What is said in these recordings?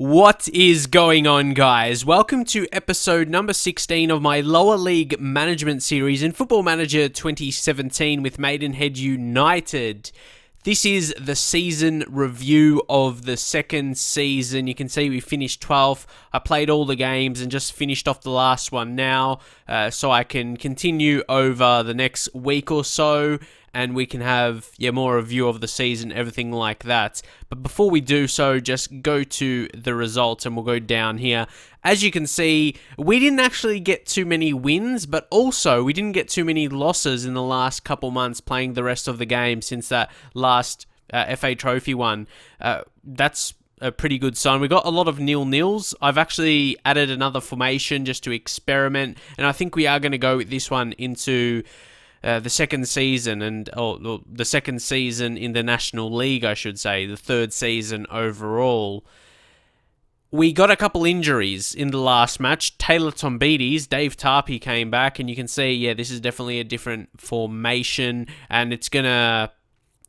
What is going on, guys? Welcome to episode number 16 of my lower league management series in Football Manager 2017 with Maidenhead United. This is the season review of the second season. You can see we finished 12th. I played all the games and just finished off the last one now, so I can continue over the next week or so, and we can have more review of the season, everything like that. But before we do so, just go to the results and we'll go down here. As you can see, we didn't actually get too many wins, but also we didn't get too many losses in the last couple months playing the rest of the game since that last FA Trophy one. That's a pretty good sign. We got a lot of nil-nils. I've actually added another formation just to experiment, and I think we are going to go with this one into the second season, the second season in the National League, I should say, the third season overall. We got a couple injuries in the last match. Taylor Tombides, Dave Tarpey came back, and you can see, this is definitely a different formation, and it's going to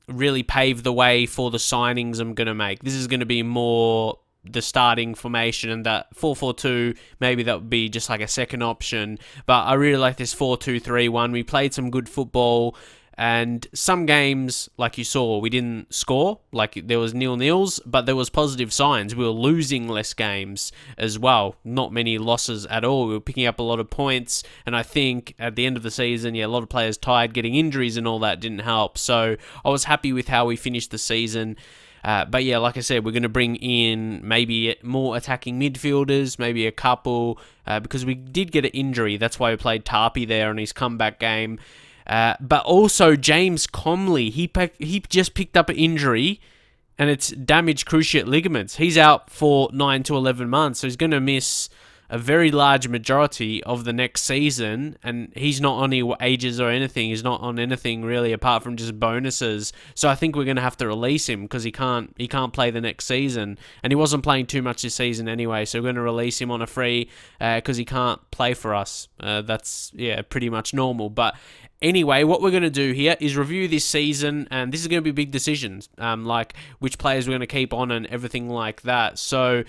really pave the way for the signings I'm going to make. This is going to be more the starting formation, and that 4-4-2, maybe that would be just like a second option. But I really like this 4-2-3-1. We played some good football, and some games, like you saw, we didn't score. Like, there was nil-nils, but there was positive signs. We were losing less games as well. Not many losses at all. We were picking up a lot of points, and I think at the end of the season, a lot of players tired, getting injuries and all that didn't help. So I was happy with how we finished the season. But like I said, we're going to bring in maybe more attacking midfielders, maybe a couple, because we did get an injury. That's why we played Tarpey there on his comeback game. But also James Comley, he just picked up an injury, and it's damaged cruciate ligaments. He's out for 9 to 11 months, so he's going to miss a very large majority of the next season, and he's not on any ages or anything. He's not on anything really apart from just bonuses. So I think we're going to have to release him because he can't play the next season, and he wasn't playing too much this season anyway. So we're going to release him on a free because he can't play for us. That's pretty much normal. But anyway, what we're going to do here is review this season, and this is going to be big decisions, like which players we're going to keep on and everything like that. So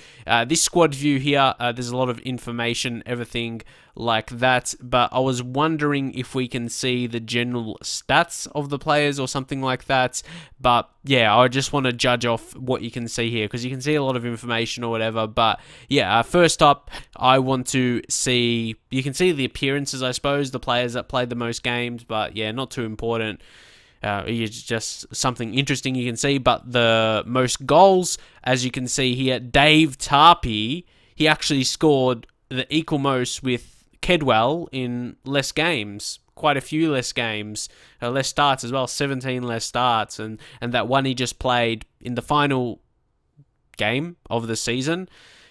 this squad view here, there's a lot of information, everything like that, but I was wondering if we can see the general stats of the players or something like that. But I just want to judge off what you can see here, because you can see a lot of information or whatever. But first up, I want to see, you can see the appearances, I suppose, the players that played the most games, but not too important. It's just something interesting you can see. But the most goals, as you can see here, Dave Tarpey, he actually scored the equal most with Kedwell in less games, quite a few less games, less starts as well, 17 less starts, and that one he just played in the final game of the season.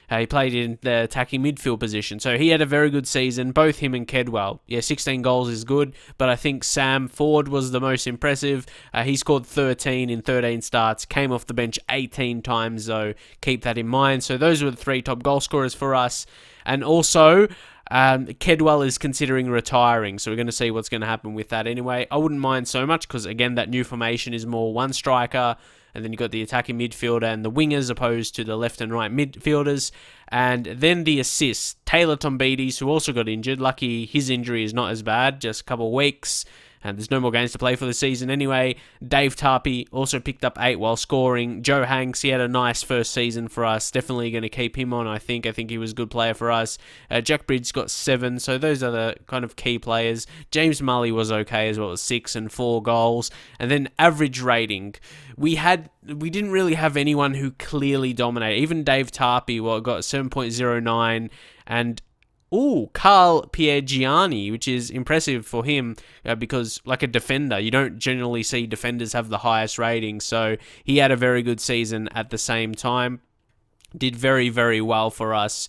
He played in the attacking midfield position, so he had a very good season, both him and Kedwell. 16 goals is good, but I think Sam Ford was the most impressive. He scored 13 in 13 starts, came off the bench 18 times, though. Keep that in mind. So those were the three top goal scorers for us. And also, Kedwell is considering retiring, so we're going to see what's going to happen with that anyway. I wouldn't mind so much, because again, that new formation is more one striker, and then you've got the attacking midfielder and the wingers opposed to the left and right midfielders. And then the assists, Taylor Tombides, who also got injured. Lucky his injury is not as bad, just a couple of weeks. And there's no more games to play for the season anyway. Dave Tarpey also picked up 8 while scoring. Joe Hanks, he had a nice first season for us. Definitely going to keep him on, I think. I think he was a good player for us. Jack Bridge got 7, so those are the kind of key players. James Mully was okay as well, with 6 and 4 goals. And then average rating. We didn't really have anyone who clearly dominated. Even Dave Tarpey, got 7.09, and Carl Piergianni, which is impressive for him because, like a defender, you don't generally see defenders have the highest rating. So he had a very good season at the same time. Did very, very well for us.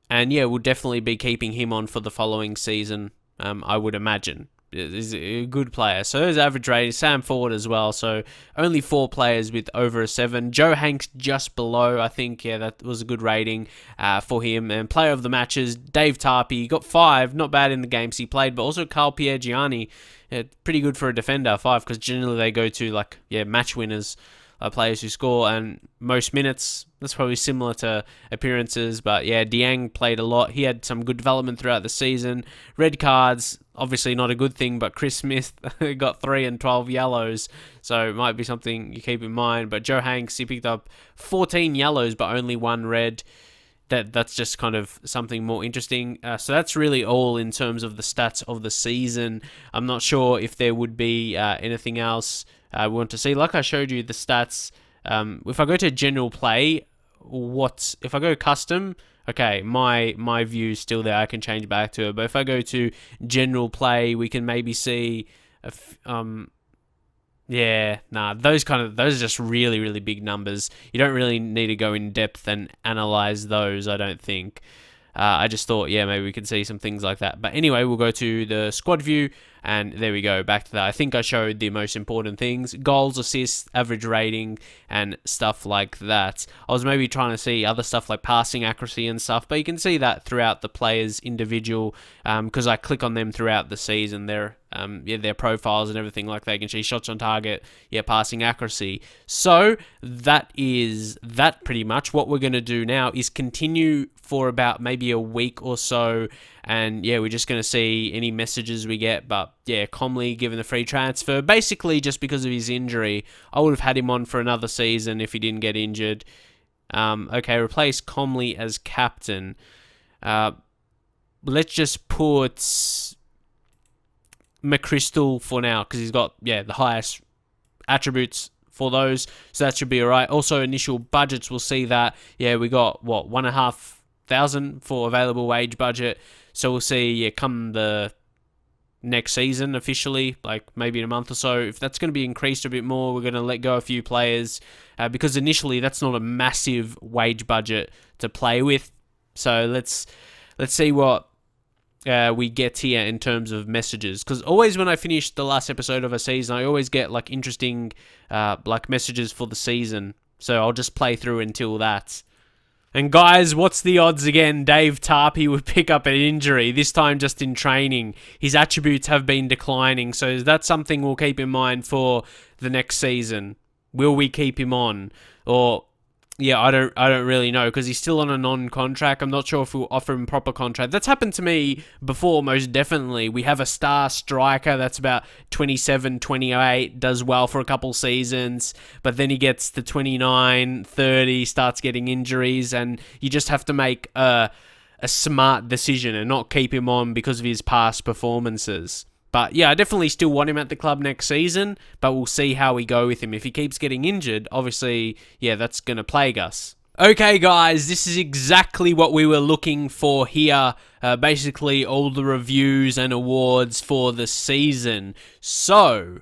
And we'll definitely be keeping him on for the following season, I would imagine. He's a good player. So there's average rating. Sam Ford as well. So only 4 players with over a 7. Joe Hanks just below. I think, that was a good rating for him. And player of the matches, Dave Tarpey, got 5. Not bad in the games he played. But also Carl Piergianni, pretty good for a defender, 5. Because generally they go to, match winners players who score, and most minutes. That's probably similar to appearances, but yeah, Dieng played a lot. He had some good development throughout the season. Red cards, obviously not a good thing, but Chris Smith got 3 and 12 yellows, so it might be something you keep in mind. But Joe Hanks, he picked up 14 yellows, but only 1 red. That's just kind of something more interesting. So that's really all in terms of the stats of the season. I'm not sure if there would be anything else we want to see. Like I showed you the stats. If I go to general play, if I go custom, okay, my view is still there. I can change back to it. But if I go to general play, we can maybe see those are just really, really big numbers. You don't really need to go in depth and analyze those, I don't think. I just thought, maybe we could see some things like that. But anyway, we'll go to the squad view, and there we go, back to that. I think I showed the most important things: goals, assists, average rating, and stuff like that. I was maybe trying to see other stuff like passing accuracy and stuff, but you can see that throughout the players' individual, because I click on them throughout the season. Their profiles and everything like that. You can see shots on target, passing accuracy. So that is that pretty much. What we're going to do now is continue for about maybe a week or so, and we're just going to see any messages we get. But Comley given the free transfer, basically just because of his injury. I would have had him on for another season if he didn't get injured. Okay, replace Comley as captain. Let's just put McChrystal for now, because he's got the highest attributes for those, so that should be alright. Also, initial budgets, we'll see that we got $1,500 for available wage budget, so we'll see come the next season officially, like maybe in a month or so, if that's going to be increased a bit more. We're going to let go a few players, because initially that's not a massive wage budget to play with. So let's see what we get here in terms of messages, because always when I finish the last episode of a season, I always get like interesting messages for the season, so I'll just play through until that. And guys, what's the odds again? Dave Tarpey would pick up an injury, this time just in training. His attributes have been declining, so that's something we'll keep in mind for the next season. Will we keep him on? Or I don't really know, because he's still on a non-contract. I'm not sure if we'll offer him a proper contract. That's happened to me before, most definitely. We have a star striker that's about 27, 28, does well for a couple seasons, but then he gets to 29, 30, starts getting injuries, and you just have to make a smart decision and not keep him on because of his past performances. But I definitely still want him at the club next season, but we'll see how we go with him. If he keeps getting injured, obviously, that's going to plague us. Okay, guys, this is exactly what we were looking for here. Basically, all the reviews and awards for the season. So,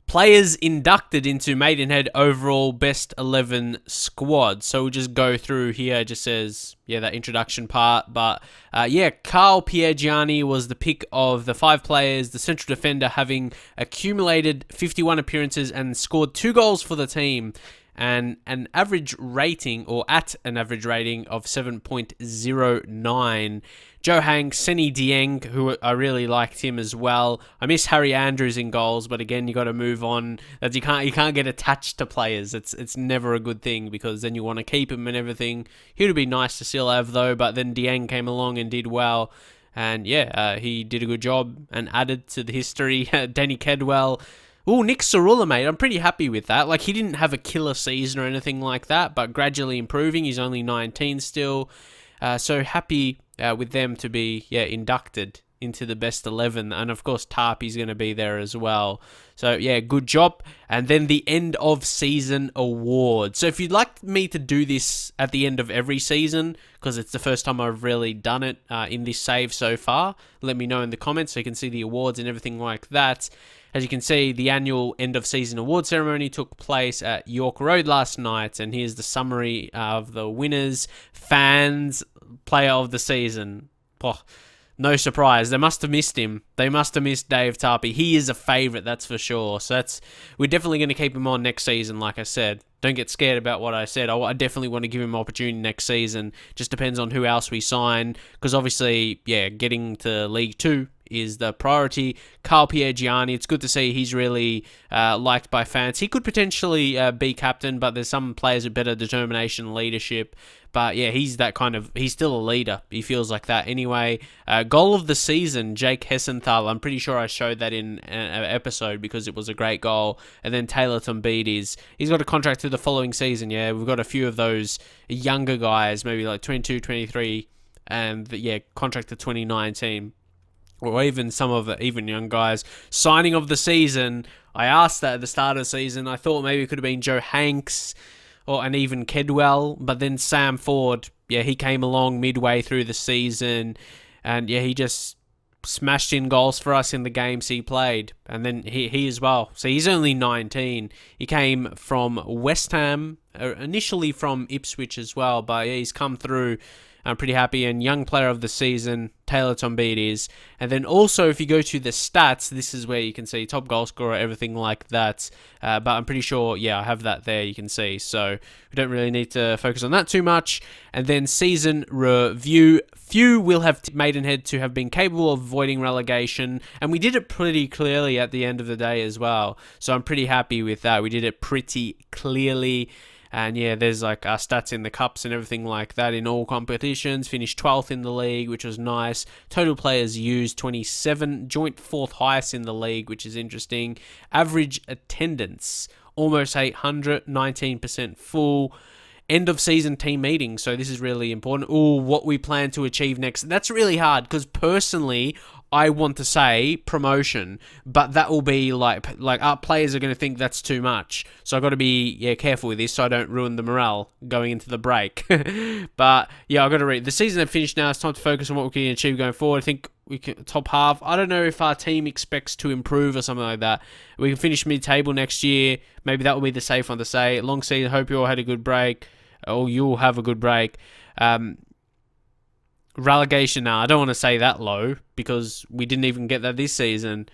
players inducted into Maidenhead overall best 11 squad. So we'll just go through here. It just says, that introduction part. But Carl Piergianni was the pick of the 5 players, the central defender, having accumulated 51 appearances and scored 2 goals for the team. And an average rating, or at an average rating of 7.09. Joe Hanks, Senny Dieng, who I really liked him as well. I miss Harry Andrews in goals, but again, you got to move on. That you can't get attached to players. It's never a good thing, because then you want to keep him and everything. He would be nice to still have though, but then Dieng came along and did well. And he did a good job and added to the history. Danny Kedwell. Oh, Nick Cerula, mate. I'm pretty happy with that. Like, he didn't have a killer season or anything like that, but gradually improving. He's only 19 still. So happy with them to be inducted into the best 11. And of course, Tarpey's going to be there as well. So good job. And then the end of season award. So if you'd like me to do this at the end of every season, because it's the first time I've really done it in this save so far, let me know in the comments so you can see the awards and everything like that. As you can see, the annual end-of-season award ceremony took place at York Road last night, and here's the summary of the winners. Fans, player of the season. Oh, no surprise. They must have missed him. They must have missed Dave Tarpey. He is a favourite, that's for sure. So we're definitely going to keep him on next season, like I said. Don't get scared about what I said. I definitely want to give him an opportunity next season. Just depends on who else we sign, because obviously, getting to League 2 is the priority. Carl Piergianni, it's good to see he's really liked by fans. He could potentially be captain, but there's some players with better determination and leadership. But yeah, he's still a leader. He feels like that anyway. Goal of the season, Jake Hessenthal. I'm pretty sure I showed that in an episode because it was a great goal. And then Taylor Tombides, he's got a contract to the following season. Yeah, we've got a few of those younger guys, maybe like 22, 23, and yeah, contract to 2019. Or even some of the even young guys. Signing of the season, I asked that at the start of the season. I thought maybe it could have been Joe Hanks and even Kedwell, but then Sam Ford, yeah, he came along midway through the season, and yeah, he just smashed in goals for us in the games he played, and then he as well. So he's only 19. He came from West Ham, initially from Ipswich as well, but yeah, he's come through. I'm pretty happy. And young player of the season, Taylor Tombides. And then also, if you go to the stats, this is where you can see top goal scorer, everything like that. But I'm pretty sure, yeah, I have that there, you can see. So we don't really need to focus on that too much. And then season review. Few will have Maidenhead to have been capable of avoiding relegation. And we did it pretty clearly at the end of the day as well. So I'm pretty happy with that. We did it pretty clearly. And yeah, there's like our stats in the cups and everything like that in all competitions. Finished 12th in the league, which was nice. Total players used 27, joint 4th highest in the league, which is interesting. Average attendance, almost 800, 19% full. End of season team meeting, so this is really important. What we plan to achieve next. That's really hard because personally, I want to say promotion, but that will be like our players are going to think that's too much. So I've got to be careful with this so I don't ruin the morale going into the break. But yeah, I've got to read. The season has finished now. It's time to focus on what we can achieve going forward. I think we can top half. I don't know if our team expects to improve or something like that. We can finish mid-table next year. Maybe that will be the safe one to say. Long season. Hope you all had a good break. Or you'll have a good break. Relegation, I don't want to say that low because we didn't even get that this season.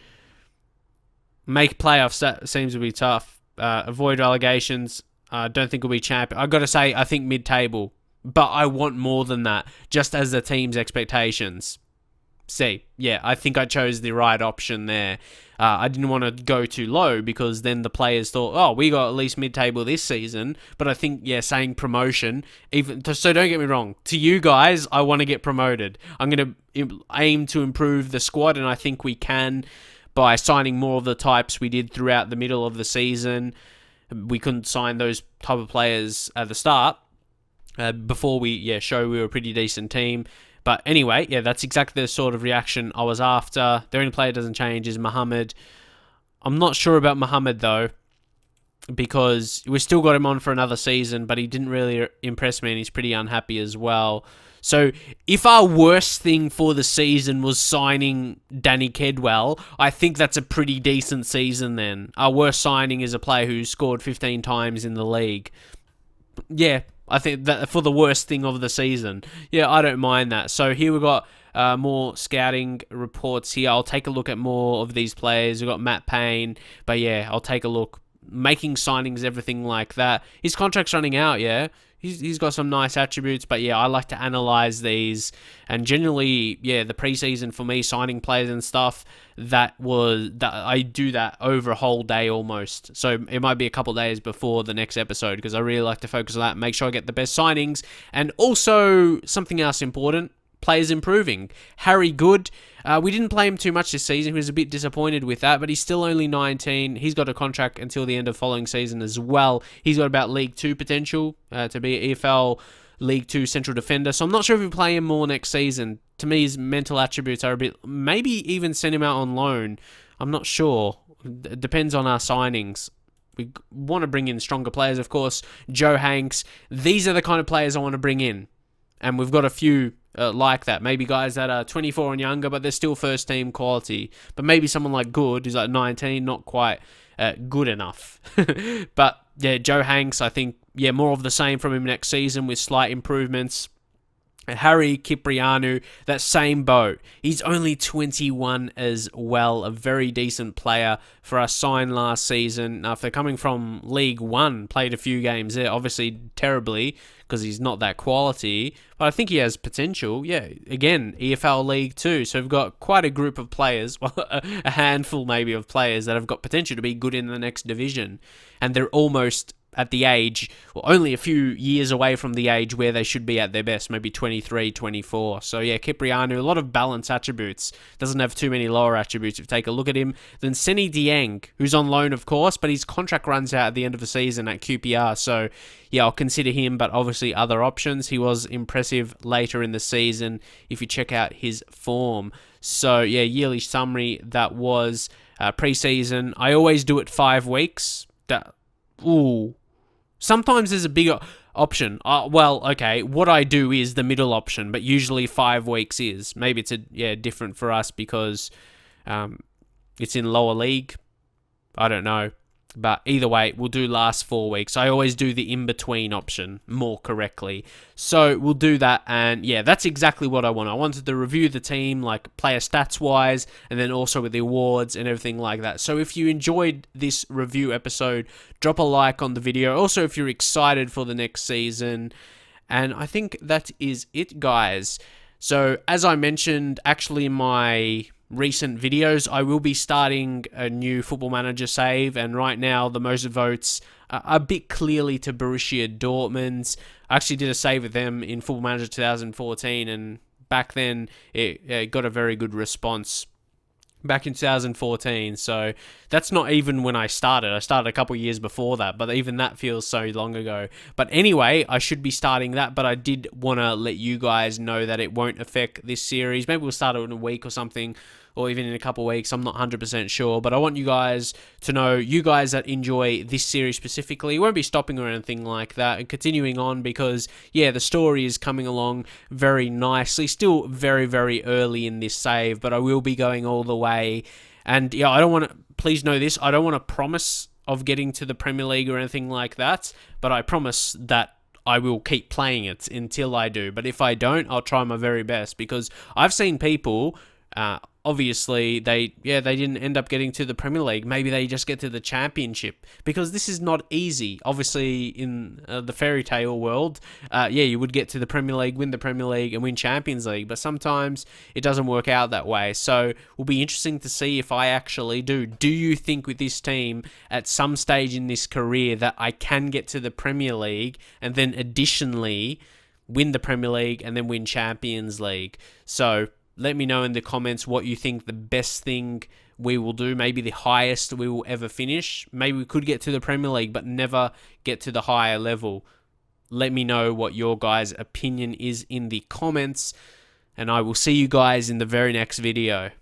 Make playoffs, that seems to be tough. Avoid relegations, don't think we'll be champion. I've got to say, I think mid-table, but I want more than that, just as the team's expectations. Yeah, I think I chose the right option there. I didn't want to go too low because then the players thought, we got at least mid-table this season. But I think, saying promotion, so don't get me wrong. To you guys, I want to get promoted. I'm going to aim to improve the squad, and I think we can by signing more of the types we did throughout the middle of the season. We couldn't sign those type of players at the start before we show we were a pretty decent team. But anyway, that's exactly the sort of reaction I was after. The only player that doesn't change is Mohamed. I'm not sure about Mohamed, though, because we still got him on for another season, but he didn't really impress me, and he's pretty unhappy as well. So if our worst thing for the season was signing Danny Kedwell, I think that's a pretty decent season then. Our worst signing is a player who scored 15 times in the league. Yeah, I think that for the worst thing of the season. Yeah, I don't mind that. So here we've got more scouting reports here. I'll take a look at more of these players. We've got Matt Payne. But yeah, I'll take a look. Making signings, everything like that. His contract's running out, yeah. He's got some nice attributes, but yeah, I like to analyze and generally, the preseason for me, signing players and stuff, that I do that over a whole day almost. So it might be a couple days before the next episode because I really like to focus on that, make sure I get the best signings, and also something else important. Players improving. Harry Good, we didn't play him too much this season. He was a bit disappointed with that, but he's still only 19. He's got a contract until the end of following season as well. He's got about League 2 potential to be an EFL League 2 central defender. So I'm not sure if we play him more next season. To me, his mental attributes are a bit... Maybe even send him out on loan. I'm not sure. It depends on our signings. We want to bring in stronger players, of course. Joe Hanks. These are the kind of players I want to bring in. And we've got a few... like that. Maybe guys that are 24 and younger, but they're still first team quality. But maybe someone like Good, who's like 19, not quite good enough. But yeah, Joe Hanks, I think, more of the same from him next season with slight improvements. Harry Cipriano, that same boat. He's only 21 as well. A very decent player for us signed last season. Now, if they're coming from League 1, played a few games there, obviously terribly, because he's not that quality, but I think he has potential. Yeah, again, EFL League 2, so we've got quite a group of players, well, a handful maybe of players that have got potential to be good in the next division, and they're almost at the age, well, only a few years away from the age where they should be at their best, maybe 23, 24. So yeah, Cipriano, a lot of balance attributes. Doesn't have too many lower attributes if you take a look at him. Then Seni Dieng, who's on loan, of course, but his contract runs out at the end of the season at QPR. So yeah, I'll consider him, but obviously other options. He was impressive later in the season if you check out his form. So yeah, yearly summary, that was pre-season. I always do it 5 weeks. Sometimes there's a bigger option. Okay, what I do is the middle option, but usually 5 weeks is. Maybe it's different for us because it's in lower league. I don't know. But either way, we'll do last 4 weeks. I always do the in-between option more correctly. So we'll do that, and yeah, that's exactly what I want. I wanted to review the team, like player stats-wise, and then also with the awards and everything like that. So if you enjoyed this review episode, drop a like on the video. Also, if you're excited for the next season. And I think that is it, guys. So as I mentioned, actually in my recent videos, I will be starting a new Football Manager save, and right now the most votes are a bit clearly to Borussia Dortmund. I actually did a save with them in Football Manager 2014, and back then it got a very good response back in 2014, so that's not even when I started. I started a couple years before that, but even that feels so long ago. But anyway, I should be starting that, but I did want to let you guys know that it won't affect this series. Maybe we'll start it in a week or something, or even in a couple of weeks. I'm not 100% sure, but I want you guys to know, you guys that enjoy this series specifically, won't be stopping or anything like that and continuing on because, yeah, the story is coming along very nicely. Still very, very early in this save, but I will be going all the way. And yeah, I don't want to, please know this, I don't want to promise of getting to the Premier League or anything like that, but I promise that I will keep playing it until I do. But if I don't, I'll try my very best, because I've seen people, obviously, they didn't end up getting to the Premier League. Maybe they just get to the Championship, because this is not easy. Obviously, in the fairy tale world, you would get to the Premier League, win the Premier League, and win Champions League. But sometimes it doesn't work out that way. So it will be interesting to see if I actually do. Do you think with this team, at some stage in this career, that I can get to the Premier League and then additionally win the Premier League and then win Champions League? So let me know in the comments what you think the best thing we will do. Maybe the highest we will ever finish. Maybe we could get to the Premier League but never get to the higher level. Let me know what your guys' opinion is in the comments, and I will see you guys in the very next video.